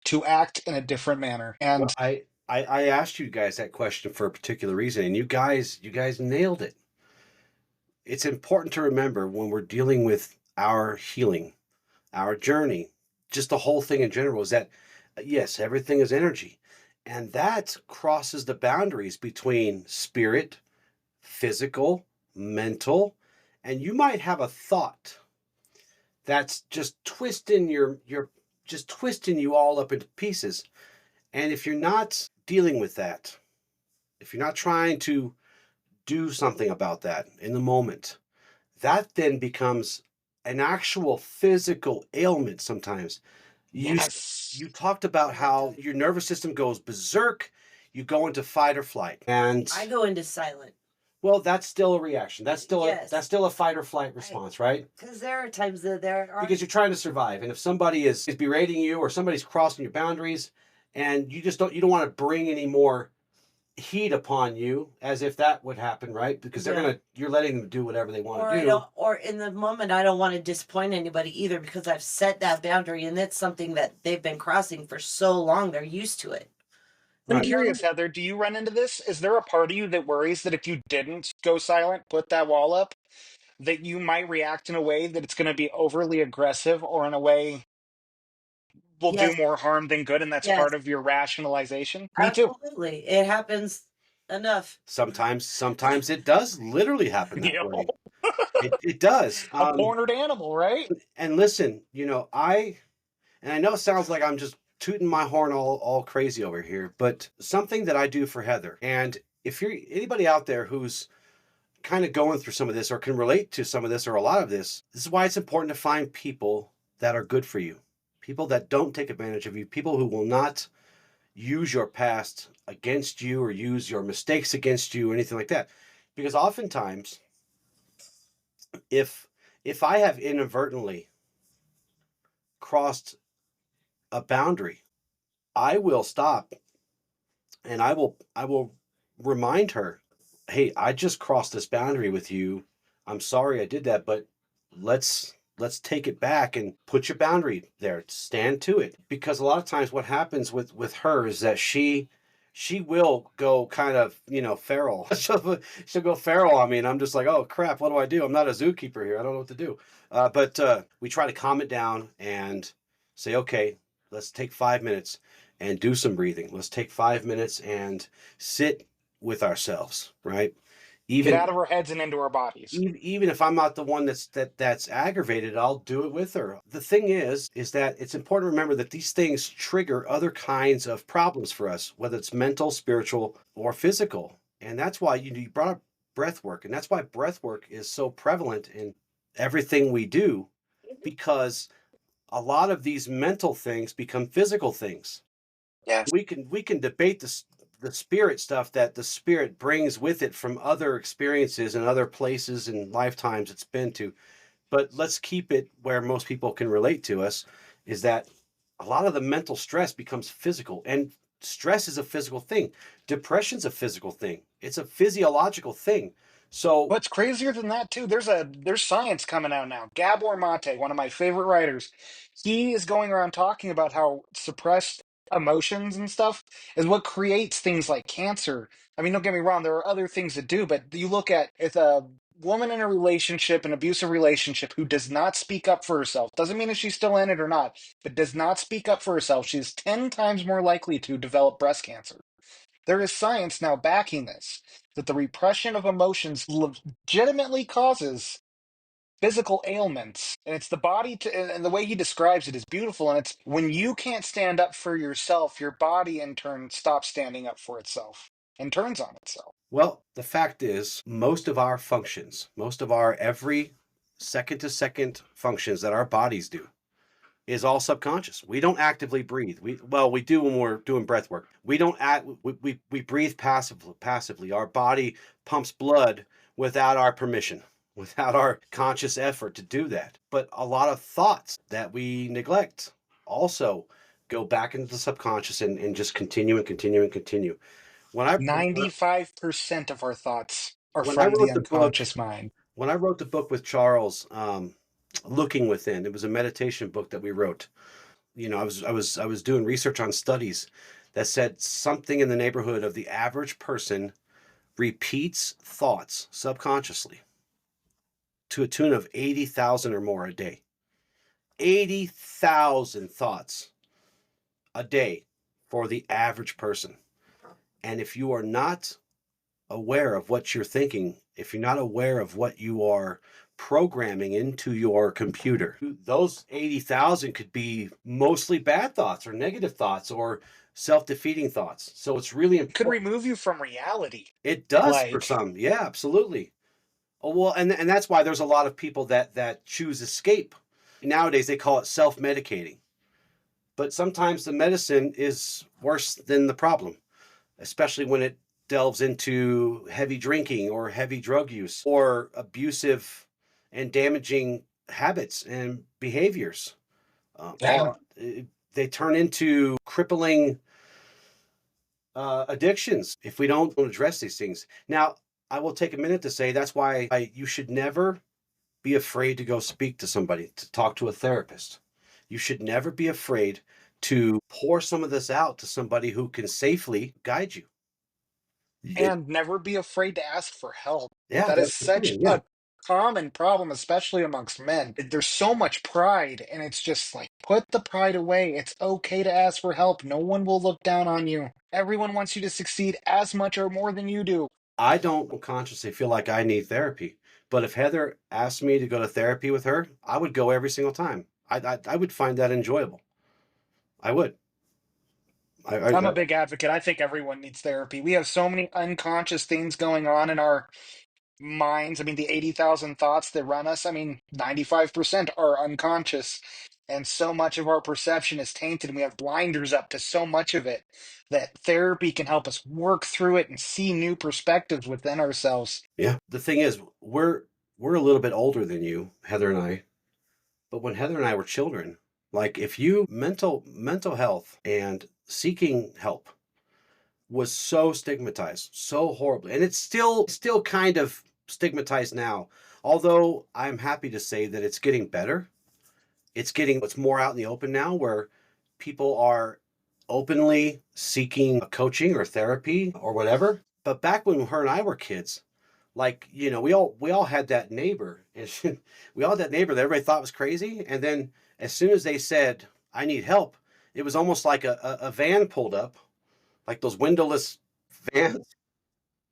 to act in a different manner. Well, And I asked you guys that question for a particular reason, and you guys nailed it. It's important to remember when we're dealing with our healing, our journey, just the whole thing in general, is that yes, everything is energy. And that crosses the boundaries between spirit, physical, mental, and you might have a thought that's just twisting you all up into pieces. And if you're not dealing with that, if you're not trying to do something about that in the moment, that then becomes an actual physical ailment sometimes. You yes, you talked about how your nervous system goes berserk, you go into fight or flight. And I go into silent. well, that's still a reaction. That's Yes. still a fight or flight response, right? Because there are times that there are. Because you're trying to survive. And if somebody is berating you or somebody's crossing your boundaries and you don't want to bring any more heat upon you as if that would happen, right? Because Yeah. you're letting them do whatever they want Or to I do. don't, or in the moment, I don't want to disappoint anybody either because I've set that boundary and it's something that they've been crossing for so long. They're used to it. I'm Right. You know, curious, Heather, do you run into this? Is there a part of you that worries that if you didn't go silent, put that wall up, that you might react in a way that it's going to be overly aggressive or in a way will do yes, more harm than good, and that's yes, part of your rationalization? Me too. absolutely. It happens enough. Sometimes it does literally happen that You know, way. It does. a cornered animal, right? And listen, and I know it sounds like I'm just tooting my horn all crazy over here, but something that I do for Heather, and if you're anybody out there who's kind of going through some of this or can relate to some of this or a lot of this is why it's important to find people that are good for you, people that don't take advantage of you, people who will not use your past against you or use your mistakes against you or anything like that. Because oftentimes, if if I have inadvertently crossed a boundary, I will stop and I will remind her, "Hey, I just crossed this boundary with you. I'm sorry I did that, but let's take it back and put your boundary there. Stand to it." Because a lot of times what happens with her is that she will go kind of, feral. She'll go feral. I mean, I'm just like, "Oh crap, what do I do? I'm not a zookeeper here. I don't know what to do." But we try to calm it down and say, "Okay, let's take 5 minutes and do some breathing. Let's take 5 minutes and sit with ourselves, right? Get Even out of our heads and into our bodies. even if I'm not the one that's aggravated, I'll do it with her." The thing is that it's important to remember that these things trigger other kinds of problems for us, whether it's mental, spiritual, or physical. And that's why you brought up breath work, and that's why breath work is so prevalent in everything we do, because a lot of these mental things become physical things. Yes. We can debate the spirit stuff that the spirit brings with it from other experiences and other places and lifetimes it's been to. But let's keep it where most people can relate to us, is that a lot of the mental stress becomes physical, and stress is a physical thing. Depression's a physical thing. It's a physiological thing. So, What's crazier than that too? There's science coming out now. Gabor Mate, one of my favorite writers, he is going around talking about how suppressed emotions and stuff is what creates things like cancer. I mean, don't get me wrong, there are other things to do, but you look at if a woman in a relationship, an abusive relationship, who does not speak up for herself, doesn't mean if she's still in it or not, but does not speak up for herself, she's 10 times more likely to develop breast cancer. There is science now backing this, that the repression of emotions legitimately causes physical ailments. And it's the body, and the way he describes it is beautiful. And it's when you can't stand up for yourself, your body in turn stops standing up for itself and turns on itself. well, the fact is, most of our functions, most of our every second to second functions that our bodies do is all subconscious. We don't actively breathe. We do when we're doing breath work. We don't act we breathe passively. Our body pumps blood without our permission, without our conscious effort to do that. But a lot of thoughts that we neglect also go back into the subconscious and just continue and continue and continue. When I 95% of our thoughts are when I from the wrote the book, unconscious mind. when I wrote the book with Charles, Looking Within, it was a meditation book that we wrote. I was doing research on studies that said something in the neighborhood of the average person repeats thoughts subconsciously to a tune of 80,000 or more a day. 80,000 thoughts a day for the average person. And if you are not aware of what you're thinking, if you're not aware of what you are programming into your computer, those 80,000 could be mostly bad thoughts or negative thoughts or self-defeating thoughts. So it's really It could important. remove you from reality. It does for Like, some. Yeah, absolutely. Oh, well, and that's why there's a lot of people that choose escape. Nowadays they call it self-medicating. But sometimes the medicine is worse than the problem, especially when it delves into heavy drinking or heavy drug use or abusive and damaging habits and behaviors. yeah. They turn into crippling addictions if we don't address these things. Now, I will take a minute to say that's why you should never be afraid to go speak to somebody, to talk to a therapist. You should never be afraid to pour some of this out to somebody who can safely guide you. It, And never be afraid to ask for help. yeah, That is that's the such thing. Yeah. a common problem, especially amongst men. There's so much pride, and it's just like, put the pride away. It's okay to ask for help. No one will look down on you. Everyone wants you to succeed as much or more than you do. I don't consciously feel like I need therapy, but if Heather asked me to go to therapy with her, I would go every single time. I would find that enjoyable. I would. I'm a I big advocate. I think everyone needs therapy. We have so many unconscious things going on in our minds. I mean, the 80,000 thoughts that run us, I mean, 95% are unconscious. And so much of our perception is tainted, and we have blinders up to so much of it that therapy can help us work through it and see new perspectives within ourselves. Yeah. The thing is, we're a little bit older than you, Heather and I. But when Heather and I were children, like if you mental health and seeking help was so stigmatized, so horribly. And it's still kind of stigmatized now. Although I'm happy to say that it's getting better. It's more out in the open now where people are openly seeking coaching or therapy or whatever. But back when her and I were kids, like, we all had that neighbor, and we all had that neighbor that everybody thought was crazy. And then as soon as they said, I need help, it was almost like a van pulled up, like those windowless vans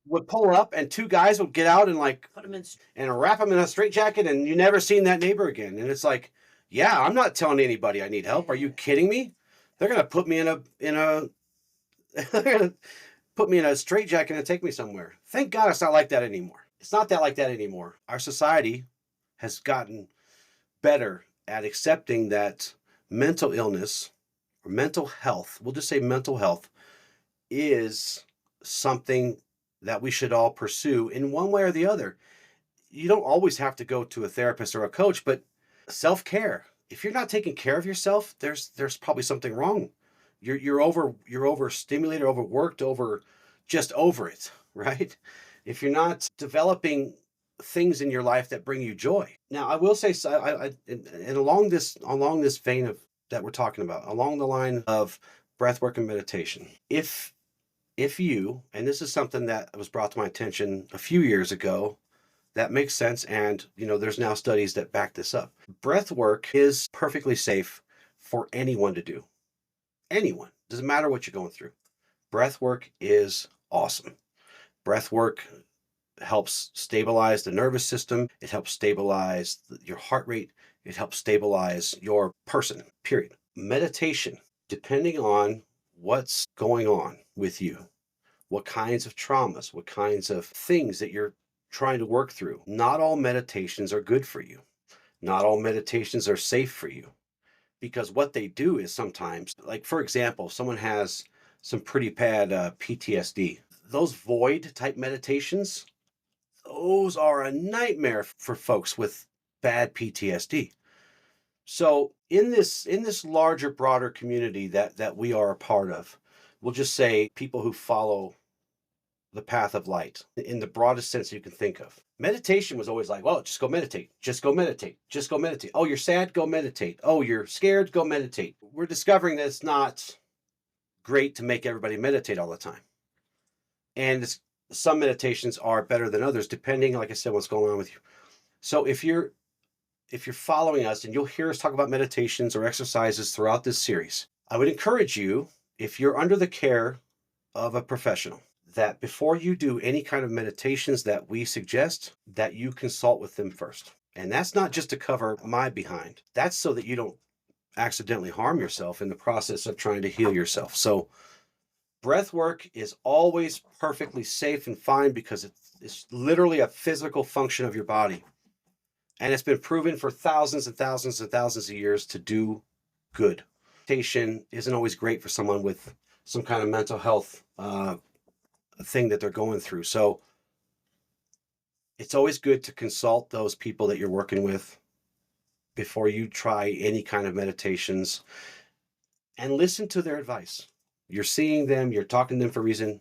would pull up and two guys would get out and like Put them in. and wrap them in a straitjacket, and you never seen that neighbor again. And it's like, yeah, I'm not telling anybody I need help. Are you kidding me? They're gonna put me in a they're gonna put me in a straitjacket and take me somewhere. Thank God it's not like that anymore. It's not that like that anymore. Our society has gotten better at accepting that mental illness mental health, we'll just say mental health, is something that we should all pursue in one way or the other. You don't always have to go to a therapist or a coach, but self-care. If you're not taking care of yourself, there's probably something wrong. You're overstimulated, overworked, just over it, right? If you're not developing things in your life that bring you joy. Now, I will say, and along this vein of that we're talking about, along the line of breath work and meditation, if you, and this is something that was brought to my attention a few years ago, that makes sense. And, there's now studies that back this up. Breath work is perfectly safe for anyone to do. Anyone. Doesn't matter what you're going through. Breath work is awesome. Breath work helps stabilize the nervous system. It helps stabilize your heart rate. It helps stabilize your person, period. Meditation, depending on what's going on with you, what kinds of traumas, what kinds of things that you're trying to work through. Not all meditations are good for you. Not all meditations are safe for you, because what they do is sometimes, like for example, someone has some pretty bad PTSD. Those void type meditations, those are a nightmare for folks with bad PTSD. So in this larger, broader community that we are a part of, we'll just say people who follow the path of light in the broadest sense you can think of. Meditation was always like, well, just go meditate, just go meditate, just go meditate. Oh, you're sad, go meditate. Oh, you're scared, go meditate. We're discovering that it's not great to make everybody meditate all the time. And some meditations are better than others, depending, like I said, what's going on with you. So if you're following us, and you'll hear us talk about meditations or exercises throughout this series, I would encourage you, if you're under the care of a professional, that before you do any kind of meditations that we suggest, that you consult with them first. And that's not just to cover my behind. That's so that you don't accidentally harm yourself in the process of trying to heal yourself. So breath work is always perfectly safe and fine, because it's literally a physical function of your body. And it's been proven for thousands and thousands and thousands of years to do good. Meditation isn't always great for someone with some kind of mental health thing that they're going through. So it's always good to consult those people that you're working with before you try any kind of meditations, and listen to their advice. You're seeing them, you're talking to them for a reason.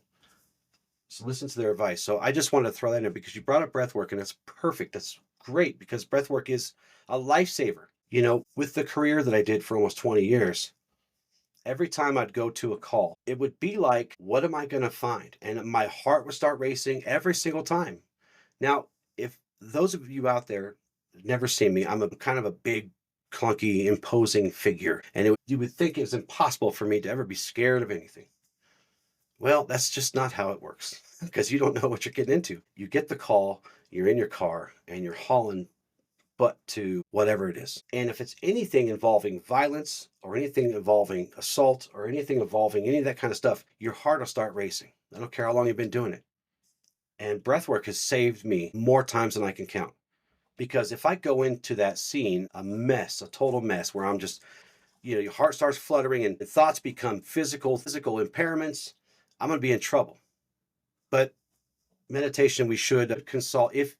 So listen to their advice. So I just wanted to throw that in because you brought up breath work, and that's perfect. That's great, because breath work is a lifesaver. With the career that I did for almost 20 years, every time I'd go to a call, it would be like, what am I going to find? And my heart would start racing every single time. Now, if those of you out there have never seen me, I'm a kind of a big, clunky, imposing figure. And you would think it's impossible for me to ever be scared of anything. Well, that's just not how it works, because you don't know what you're getting into. You get the call, you're in your car, and you're hauling butt to whatever it is. And if it's anything involving violence, or anything involving assault, or anything involving any of that kind of stuff, your heart will start racing. I don't care how long you've been doing it. And breathwork has saved me more times than I can count. Because if I go into that scene, a mess, a total mess, where I'm just, your heart starts fluttering and thoughts become physical impairments, I'm going to be in trouble. But meditation, we should consult. If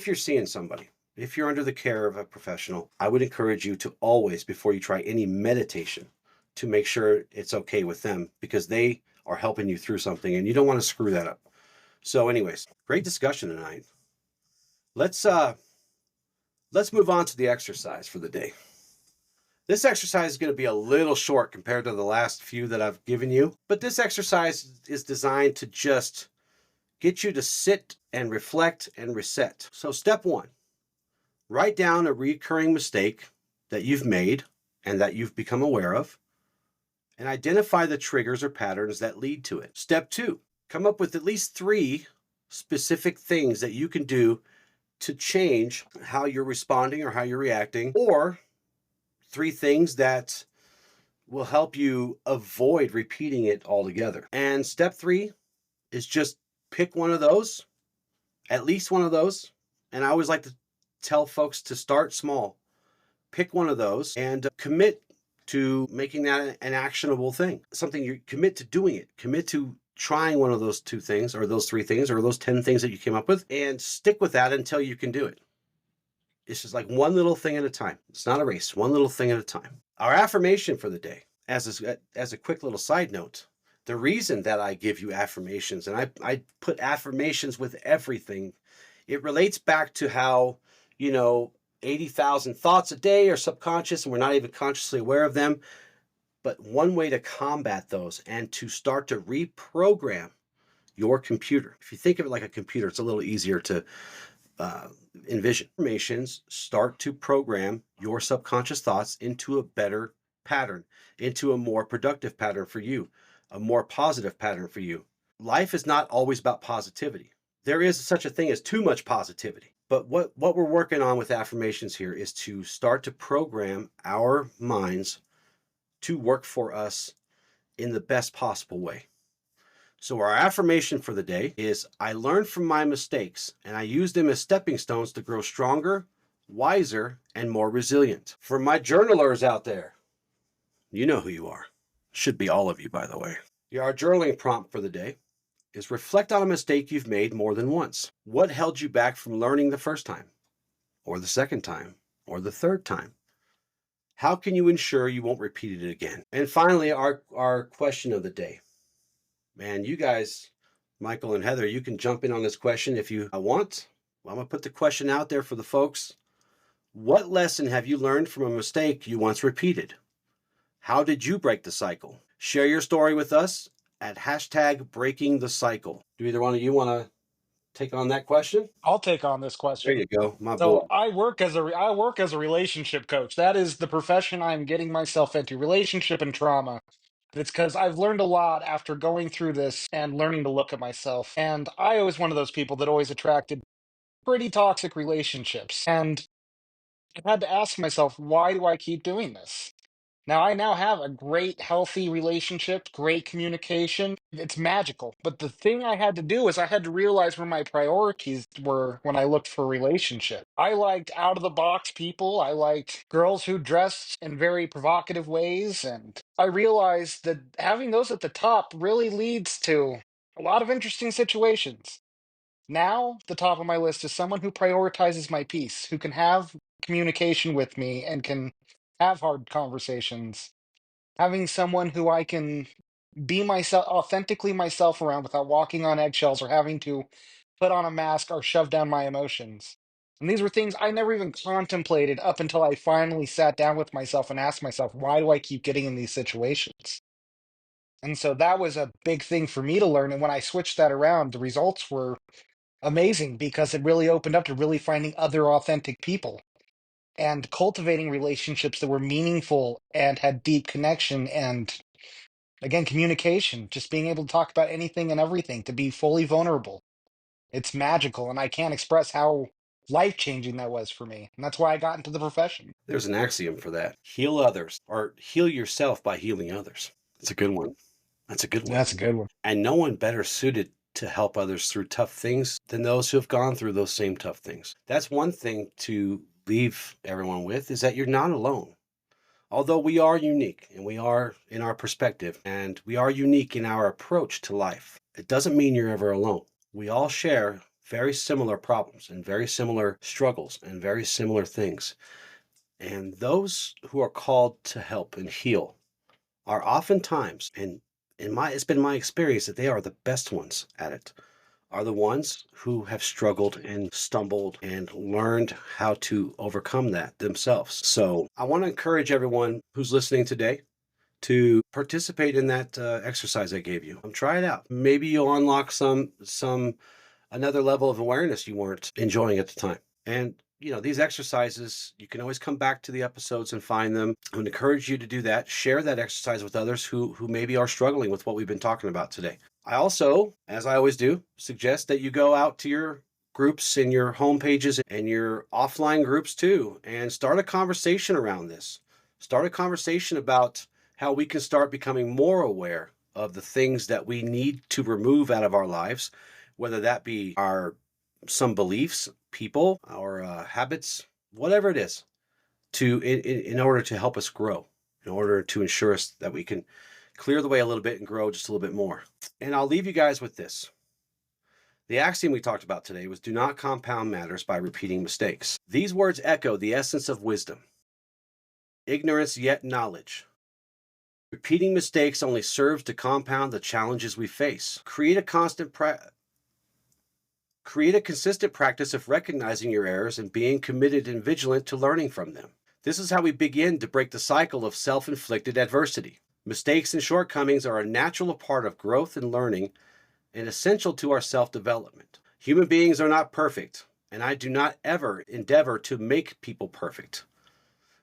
you're seeing somebody, if you're under the care of a professional, I would encourage you to always, before you try any meditation, to make sure it's okay with them, because they are helping you through something and you don't want to screw that up. So anyways, great discussion tonight. Let's move on to the exercise for the day. This exercise is going to be a little short compared to the last few that I've given you, but this exercise is designed to just get you to sit and reflect and reset. So step 1, write down a recurring mistake that you've made and that you've become aware of, and identify the triggers or patterns that lead to it. Step 2, come up with at least 3 specific things that you can do to change how you're responding or how you're reacting, or 3 things that will help you avoid repeating it altogether. And step 3 is just pick one of those, at least one of those. And I always like to tell folks to start small. Pick one of those and commit to making that an actionable thing, something you commit to doing it, commit to trying one of those 2 things or those 3 things or those 10 things that you came up with and stick with that until you can do it. It's just like one little thing at a time. It's not a race, one little thing at a time. Our affirmation for the day, as a quick little side note, the reason that I give you affirmations, and I put affirmations with everything, it relates back to how, 80,000 thoughts a day are subconscious and we're not even consciously aware of them. But one way to combat those and to start to reprogram your computer, if you think of it like a computer, it's a little easier to uh, envision. Affirmations start to program your subconscious thoughts into a better pattern, into a more productive pattern for you, a more positive pattern for you. Life is not always about positivity. There is such a thing as too much positivity. But what we're working on with affirmations here is to start to program our minds to work for us in the best possible way. So, our affirmation for the day is I learned from my mistakes and I use them as stepping stones to grow stronger, wiser, and more resilient. For my journalers out there, you know who you are. Should be all of you, by the way. Our journaling prompt for the day is reflect on a mistake you've made more than once. What held you back from learning the first time, or the second time, or the third time? How can you ensure you won't repeat it again? And finally, our question of the day. Man, you guys, Michael and Heather, you can jump in on this question if you want. I'm going to put the question out there for the folks. What lesson have you learned from a mistake you once repeated? How did you break the cycle? Share your story with us at hashtag breaking the cycle. Do either one of you want to take on that question? I'll take on this There question. you go, my boy. So I work as a relationship coach. That is the profession I'm getting myself into, relationship and trauma. It's because I've learned a lot after going through this and learning to look at myself. And I was one of those people that always attracted pretty toxic relationships. And I had to ask myself, why do I keep doing this? Now have a great, healthy relationship, great communication. It's magical. But the thing I had to do is I had to realize where my priorities were when I looked for a relationship. I liked out of the box people. I liked girls who dressed in very provocative ways. And I realized that having those at the top really leads to a lot of interesting situations. Now, the top of my list is someone who prioritizes my peace, who can have communication with me and can have hard conversations. Having someone who I can be myself, authentically myself around without walking on eggshells or having to put on a mask or shove down my emotions. And these were things I never even contemplated up until I finally sat down with myself and asked myself, why do I keep getting in these situations? And so that was a big thing for me to learn. And when I switched that around, the results were amazing because it really opened up to really finding other authentic people and cultivating relationships that were meaningful and had deep connection and, again, communication, just being able to talk about anything and everything, to be fully vulnerable. It's magical, and I can't express how life-changing that was for me. And that's why I got into the profession. There's an axiom for that. Heal others or heal yourself by healing others. It's a good one. That's a good one. That's a good one. And no one better suited to help others through tough things than those who have gone through those same tough things. That's one thing to leave everyone with is that you're not alone. Although we are unique and we are in our perspective and we are unique in our approach to life, it doesn't mean you're ever alone. We all share very similar problems and very similar struggles and very similar things. And those who are called to help and heal are oftentimes, and it's been my experience that they are the best ones at it, are the ones who have struggled and stumbled and learned how to overcome that themselves. So I want to encourage everyone who's listening today to participate in that exercise I gave you. Try it out. Maybe you'll unlock some another level of awareness you weren't enjoying at the time. And these exercises, you can always come back to the episodes and find them. I would encourage you to do that. Share that exercise with others who maybe are struggling with what we've been talking about today. I also, as I always do, suggest that you go out to your groups and your home pages and your offline groups too, and start a conversation around this. Start a conversation about how we can start becoming more aware of the things that we need to remove out of our lives, whether that be some beliefs, people, our habits, whatever it is, in order to help us grow in order to ensure us that we can clear the way a little bit and grow just a little bit more. And I'll leave you guys with this. The axiom we talked about today was do not compound matters by repeating mistakes. These words echo the essence of wisdom. Ignorance yet knowledge. Repeating mistakes only serves to compound the challenges we face. Create a consistent practice of recognizing your errors and being committed and vigilant to learning from them. This is how we begin to break the cycle of self-inflicted adversity. Mistakes and shortcomings are a natural part of growth and learning and essential to our self-development. Human beings are not perfect, and I do not ever endeavor to make people perfect.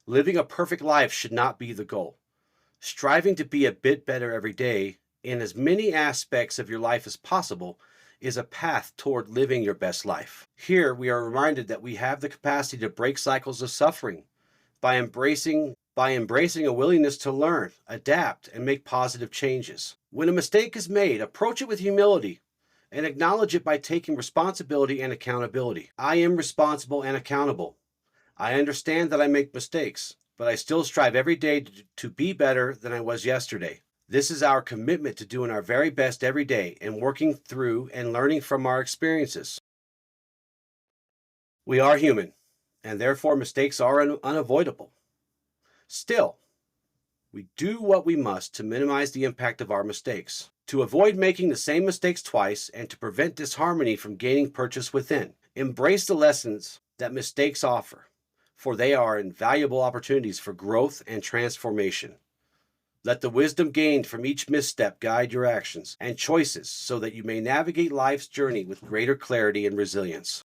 Living a perfect life should not be the goal. Striving to be a bit better every day in as many aspects of your life as possible is a path toward living your best life. Here, we are reminded that we have the capacity to break cycles of suffering by embracing a willingness to learn, adapt, and make positive changes. When a mistake is made, approach it with humility and acknowledge it by taking responsibility and accountability. I am responsible and accountable. I understand that I make mistakes, but I still strive every day to be better than I was yesterday. This is our commitment to doing our very best every day and working through and learning from our experiences. We are human, and therefore mistakes are unavoidable. Still, we do what we must to minimize the impact of our mistakes, to avoid making the same mistakes twice, and to prevent disharmony from gaining purchase within. Embrace the lessons that mistakes offer, for they are invaluable opportunities for growth and transformation. Let the wisdom gained from each misstep guide your actions and choices so that you may navigate life's journey with greater clarity and resilience.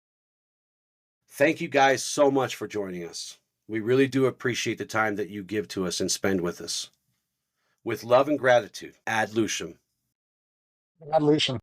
Thank you guys so much for joining us. We really do appreciate the time that you give to us and spend with us. With love and gratitude, Ad Lucem. Evolution.